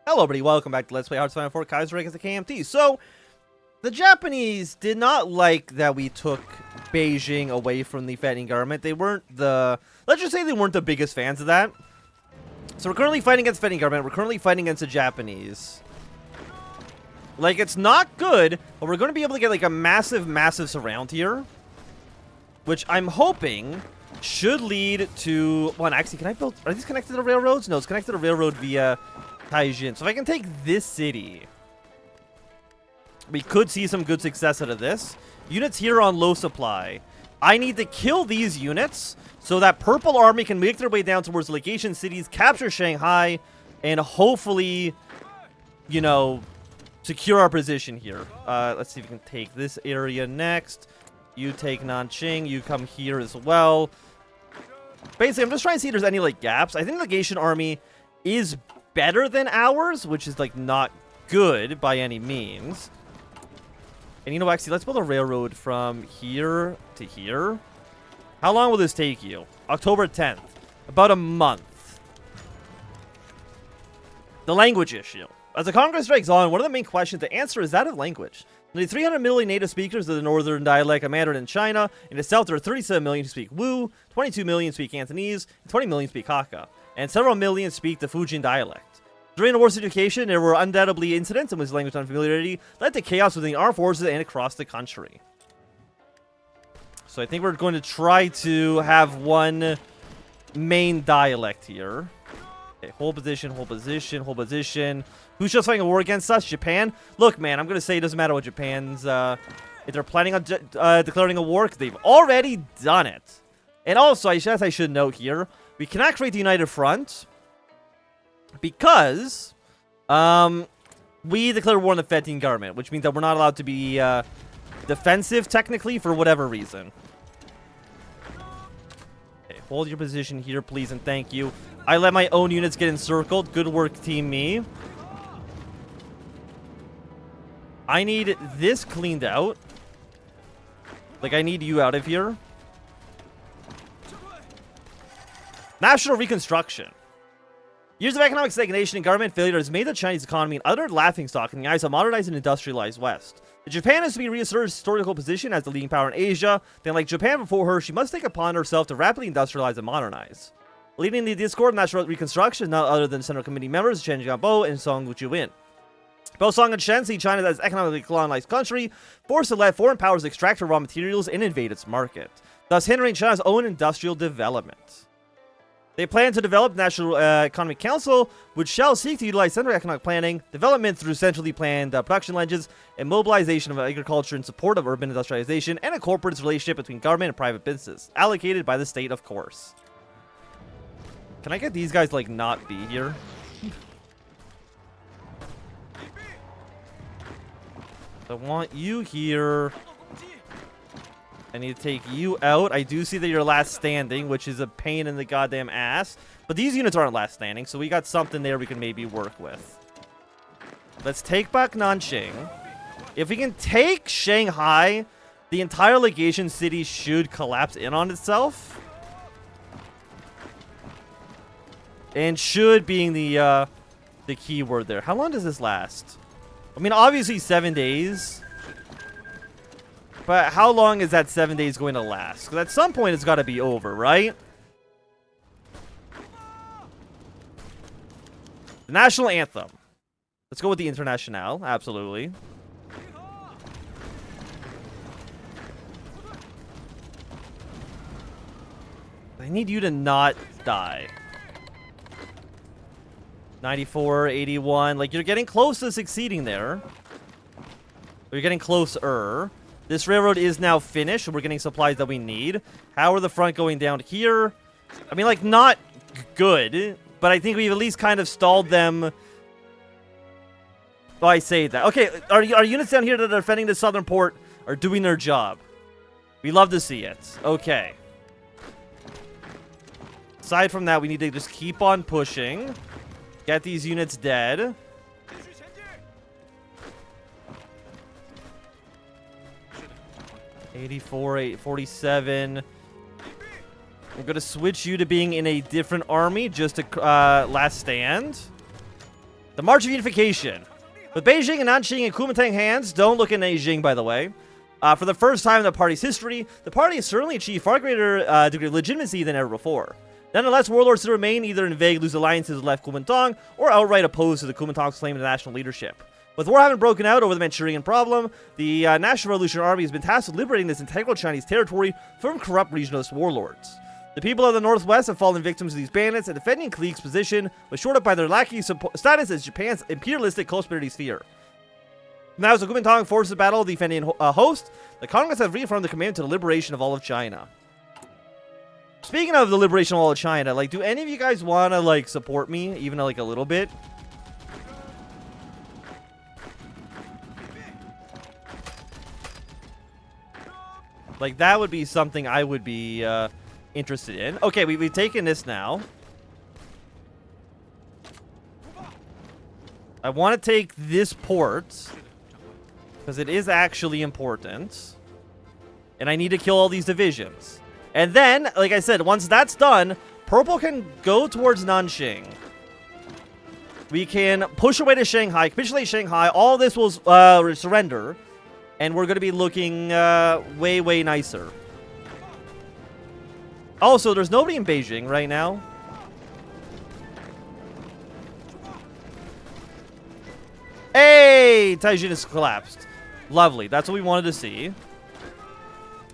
Hello everybody, welcome back to Let's Play Hearts of Iron 4 Kaiserreich as the KMT. So, the Japanese did not like that we took Beijing away from the fighting government. They weren't the... Let's just say they weren't the biggest fans of that. So we're currently fighting against the fighting government. We're currently fighting against the Japanese. Like, it's not good, but we're going to be able to get like a massive, massive surround here. Which I'm hoping should lead to... Well, actually, can I build... Are these connected to the railroads? No, it's connected to the railroad via... Taijin. So if I can take this city, we could see some good success out of this. Units here on low supply. I need to kill these units so that Purple Army can make their way down towards the legation cities, capture Shanghai, and hopefully, you know, secure our position here. Let's see if we can take this area next. You take Nanjing. You come here as well. Basically, I'm just trying to see if there's any, like, gaps. I think the legation army is better than ours, which is like not good by any means. And you know, actually, let's build a railroad from here to here. How long will this take you? October 10th. About a month. The language issue. As the Congress drags on, one of the main questions to answer is that of language. Nearly 300 million native speakers of the northern dialect of Mandarin in China. In the south, there are 37 million who speak Wu, 22 million speak Cantonese, and 20 million speak Hakka. And several million speak the Fujian dialect. During the war's education, there were undoubtedly incidents in which language unfamiliarity led to chaos within the armed forces and across the country. So I think we're going to try to have one main dialect here. Okay, hold position, hold position, hold position. Who's just fighting a war against us? Japan? Look, man, I'm going to say it doesn't matter what Japan's... if they're planning on declaring a war, because they've already done it. And also, I should note here, we cannot create the United Front because we declared war on the Fedtin government, which means that we're not allowed to be defensive, technically, for whatever reason. Okay, hold your position here, please, and thank you. I let my own units get encircled. Good work, Team Me. I need this cleaned out. Like, I need you out of here. National Reconstruction. Years of economic stagnation and government failure has made the Chinese economy an utter laughingstock in the eyes of a modernized and industrialized West. If Japan is to be reasserted its historical position as the leading power in Asia, then like Japan before her, she must take upon herself to rapidly industrialize and modernize. Leading the discord of national reconstruction is not other than Central Committee members Chen Jianbo and Song Wujiwen. Both Song and Chen see China as an economically colonized country, forced to let foreign powers extract her raw materials and invade its market, thus hindering China's own industrial development. They plan to develop the National Economic Council, which shall seek to utilize central economic planning, development through centrally planned production engines, and mobilization of agriculture in support of urban industrialization, and incorporate its relationship between government and private business, allocated by the state, of course. Can I get these guys, like, not be here? I want you here. I need to take you out. I do see that you're last standing, which is a pain in the goddamn ass. But these units aren't last standing, so we got something there we can maybe work with. Let's take back Nanjing. If we can take Shanghai, the entire legation city should collapse in on itself. And should being the key word there. How long does this last? I mean, obviously 7 days. But how long is that 7 days going to last? Because at some point it's got to be over, right? The national anthem. Let's go with the Internationale. Absolutely. I need you to not die. 94, 81. Like, you're getting close to succeeding there. Or you're getting closer. This railroad is now finished. We're getting supplies that we need. How are the front going down here? I mean, like, not good. But I think we've at least kind of stalled them. Oh, I say that. Okay, our units down here that are defending the southern port are doing their job. We love to see it. Okay. Aside from that, we need to just keep on pushing. Get these units dead. 84, 847. I'm going to switch you to being in a different army just to last stand. The March of Unification. With Beijing and Nanjing and Kuomintang hands, don't look at Beijing, by the way. For the first time in the party's history, the party has certainly achieved far greater degree of legitimacy than ever before. Nonetheless, warlords still remain either in vague loose alliances with left Kuomintang or outright opposed to the Kuomintang's claim to national leadership. With war having broken out over the Manchurian problem, the National Revolutionary Army has been tasked with liberating this integral Chinese territory from corrupt regionalist warlords. The people of the Northwest have fallen victims to these bandits, and defending clique's position was shored up by their lackey status as Japan's imperialistic co-conspiracy sphere. Now, as the Kuomintang forces battle the defending host, the Congress have reaffirmed the commitment to the liberation of all of China. Speaking of the liberation of all of China, like, do any of you guys want to, like, support me, even, like, a little bit? Like, that would be something I would be interested in. Okay, we've taken this now. I want to take this port, because it is actually important. And I need to kill all these divisions. And then, like I said, once that's done, purple can go towards Nanjing. We can push away to Shanghai, capitulate Shanghai. All this will surrender. And we're going to be looking way, way nicer. Also, there's nobody in Beijing right now. Hey! Taijin has collapsed. Lovely. That's what we wanted to see.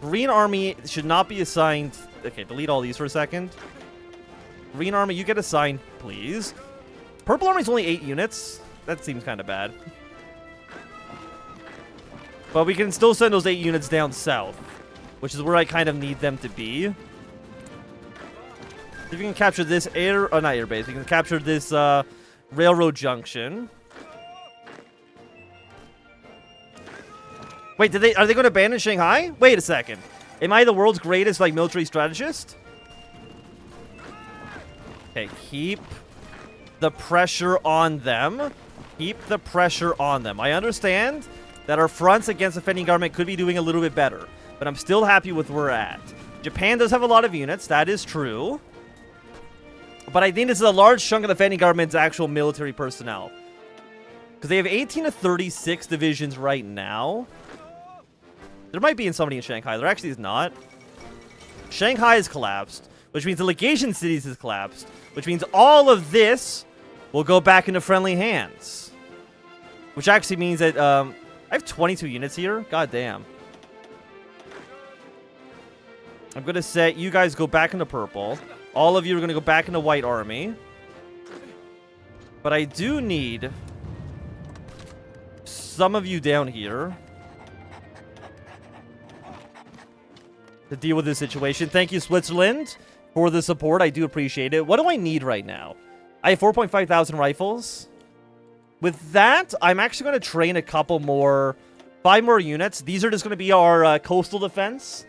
Green Army should not be assigned... Okay, delete all these for a second. Green Army, you get assigned, please. Purple Army's only 8 units. That seems kind of bad. But we can still send those 8 units down south, which is where I kind of need them to be. If you can capture this not airbase, you can capture this railroad junction. Wait, are they going to abandon Shanghai? Wait a second. Am I the world's greatest, like, military strategist? Okay, keep the pressure on them. Keep the pressure on them. I understand that our fronts against the defending government could be doing a little bit better, but I'm still happy with where we're at. Japan does have a lot of units, that is true. But I think this is a large chunk of the defending government's actual military personnel. Because they have 18 to 36 divisions right now. There might be somebody in Shanghai. There actually is not. Shanghai has collapsed, which means the legation cities has collapsed, which means all of this will go back into friendly hands. Which actually means that I have 22 units here. God damn. I'm going to say you guys go back into purple. All of you are going to go back into white army. But I do need some of you down here to deal with this situation. Thank you, Switzerland, for the support. I do appreciate it. What do I need right now? I have 4.5 thousand rifles. With that, I'm actually going to train a couple more, 5 more units. These are just going to be our coastal defense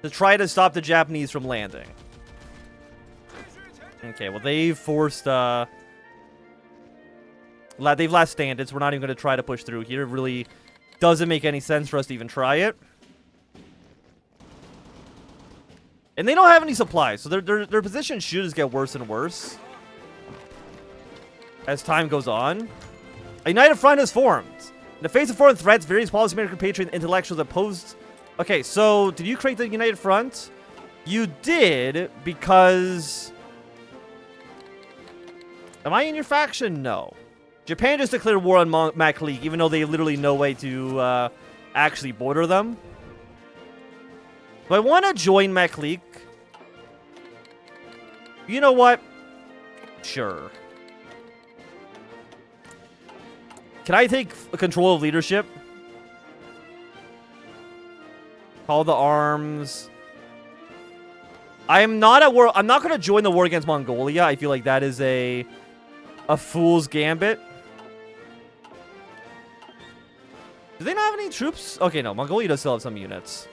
to try to stop the Japanese from landing. Okay, well, they've forced, they've last standed, so we're not even going to try to push through here. It really doesn't make any sense for us to even try it. And they don't have any supplies, so their position should just get worse and worse as time goes on. A united front is formed. In the face of foreign threats, various policymakers, compatriot intellectuals opposed... Okay, so did you create the united front? You did, because... Am I in your faction? No. Japan just declared war on Macleek, even though they have literally no way to actually border them. Do I want to join Macleek? You know what? Sure. Can I take control of leadership? Call the arms. I am not at war. I'm not going to join the war against Mongolia. I feel like that is a fool's gambit. Do they not have any troops? Okay, no. Mongolia does still have some units.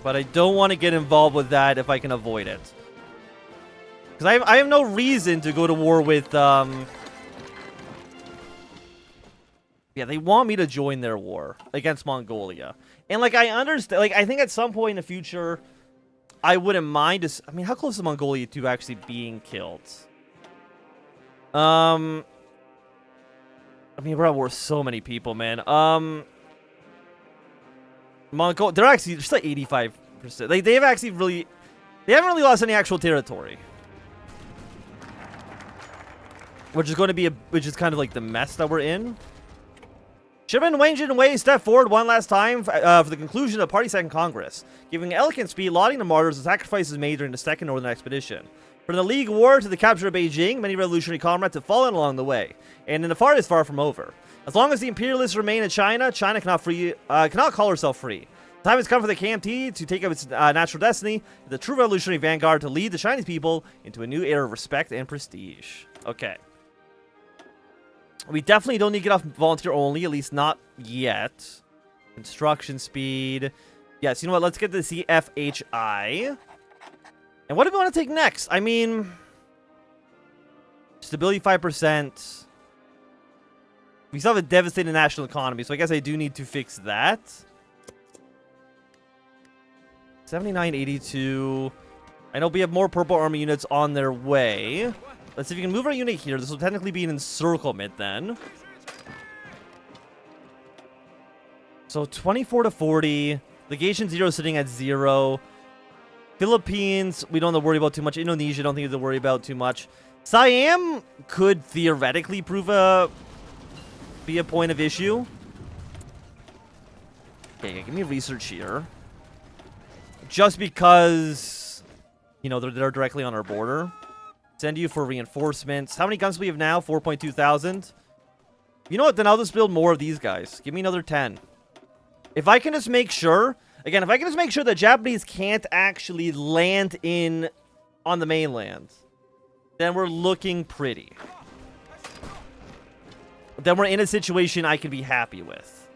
But I don't want to get involved with that if I can avoid it. Because I have no reason to go to war with... Yeah, they want me to join their war against Mongolia. And, like, I understand... Like, I think at some point in the future... I wouldn't mind. I mean, how close is Mongolia to actually being killed? I mean, we're at war with so many people, man. They're actually just like 85%. They've actually really, they haven't really lost any actual territory, which is going to be which is kind of like the mess that we're in. Shipman Wang Jinwei stepped forward one last time for the conclusion of the Party Second Congress, giving elegant speech, lauding the martyrs and sacrifices made during the Second Northern Expedition. From the League War to the capture of Beijing, many revolutionary comrades have fallen along the way, and in the far is far from over. As long as the imperialists remain in China, China cannot call herself free. The time has come for the KMT to take up its natural destiny, the true revolutionary vanguard to lead the Chinese people into a new era of respect and prestige. Okay. We definitely don't need to get off volunteer only, at least not yet. Construction speed. Yes, you know what? Let's get the CFHI. And what do we want to take next? I mean, stability 5%. We still have a devastating national economy, so I guess I do need to fix that. 7982. I know we have more Purple Army units on their way. Let's see if we can move our unit here. This will technically be an encirclement then. So 24 to 40. Legation 0 sitting at 0. Philippines, we don't have to worry about too much. Indonesia, don't think we have to worry about too much. Siam could theoretically be a point of issue. Okay, give me research here. Just because, you know, they're directly on our border. Send you for reinforcements. How many guns do we have now? 4.2 thousand. You know what? Then I'll just build more of these guys. Give me another 10. If I can just make sure... Again, if I can just make sure the Japanese can't actually land on the mainland, then we're looking pretty. Then we're in a situation I can be happy with.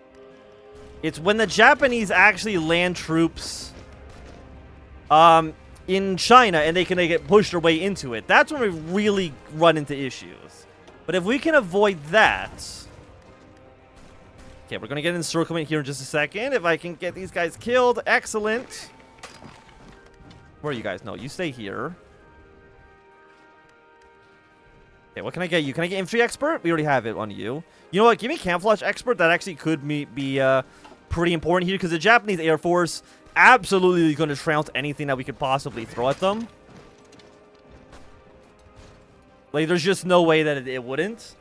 It's when the Japanese actually land troops in China and they get pushed their way into it. That's when we really run into issues. But if we can avoid that... Okay, we're going to get encirclement here in just a second. If I can get these guys killed, excellent. Where are you guys? No, you stay here. Okay, what can I get you? Can I get infantry expert? We already have it on you. You know what? Give me camouflage expert. That actually could be pretty important here because the Japanese Air Force absolutely is going to trounce anything that we could possibly throw at them. Like, there's just no way that it wouldn't.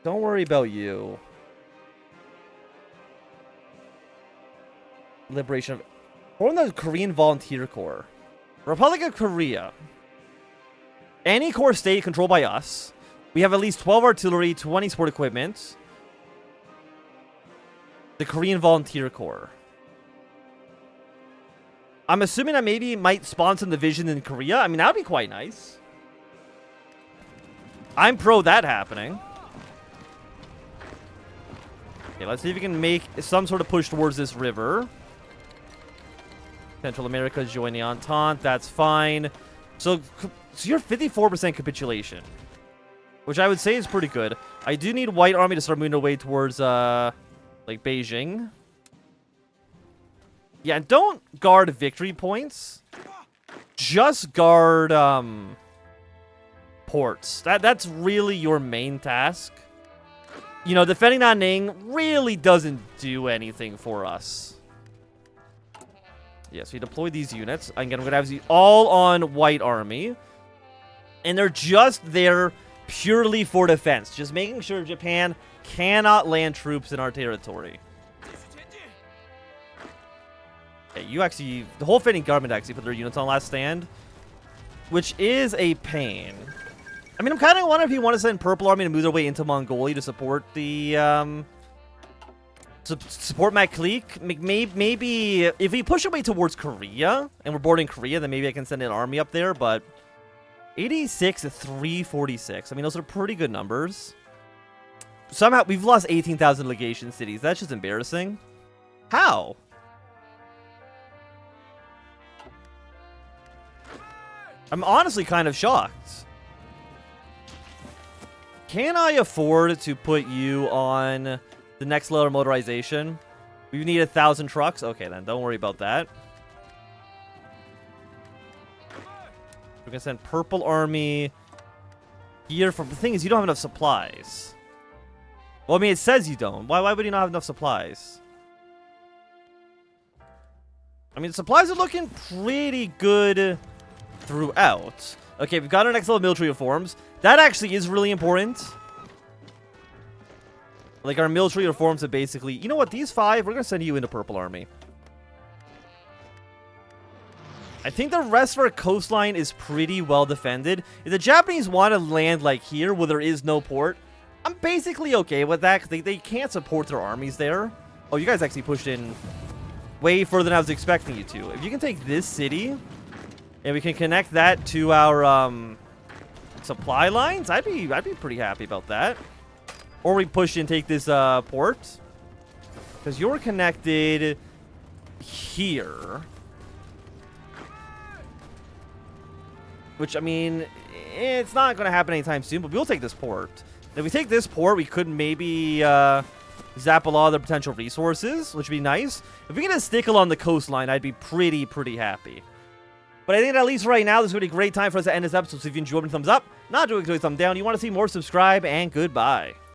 Don't worry about you. Liberation of... Form the Korean Volunteer Corps. Republic of Korea. Any core state controlled by us. We have at least 12 artillery, 20 sport equipment. The Korean Volunteer Corps. I'm assuming that maybe might spawn some division in Korea. I mean, that would be quite nice. I'm pro that happening. Okay, let's see if we can make some sort of push towards this river. Central America join the Entente. That's fine. So you're 54% capitulation, which I would say is pretty good. I do need White Army to start moving away towards, like, Beijing. Yeah, don't guard victory points. Just guard, ports. That's really your main task. You know, defending Nanning really doesn't do anything for us. Yeah, so you deploy these units. Again, I'm going to have these all on White Army. And they're just there purely for defense. Just making sure Japan cannot land troops in our territory. Okay, you actually... The whole fighting government actually put their units on last stand. Which is a pain. I mean, I'm kind of wondering if you want to send Purple Army to move their way into Mongolia to support the, support Maklik. Maybe if we push our way towards Korea, and we're boarding Korea, then maybe I can send an army up there, but 86 to 346. I mean, those are pretty good numbers. Somehow, we've lost 18,000 legation cities. That's just embarrassing. How? I'm honestly kind of shocked. Can I afford to put you on the next level of motorization? We need 1,000 trucks. Okay, then. Don't worry about that. We're going to send Purple Army here. The thing is, you don't have enough supplies. Well, I mean, it says you don't. Why would you not have enough supplies? I mean, supplies are looking pretty good throughout. Okay, we've got our next level of military reforms. That actually is really important. Like, our military reforms are basically... You know what? These 5, we're going to send you into Purple Army. I think the rest of our coastline is pretty well defended. If the Japanese want to land, like, here, where there is no port, I'm basically okay with that, because they can't support their armies there. Oh, you guys actually pushed in way further than I was expecting you to. If you can take this city, and we can connect that to our supply lines, I'd be pretty happy about that. Or we push and take this port. Because you're connected here. Which, I mean, it's not going to happen anytime soon, but we'll take this port. If we take this port, we could maybe zap a lot of the potential resources, which would be nice. If we get a stick along the coastline, I'd be pretty happy. But I think that at least right now, this is going to be a great time for us to end this episode. So if you enjoyed, thumbs up. Not doing a thumbs down. You want to see more, subscribe, and goodbye.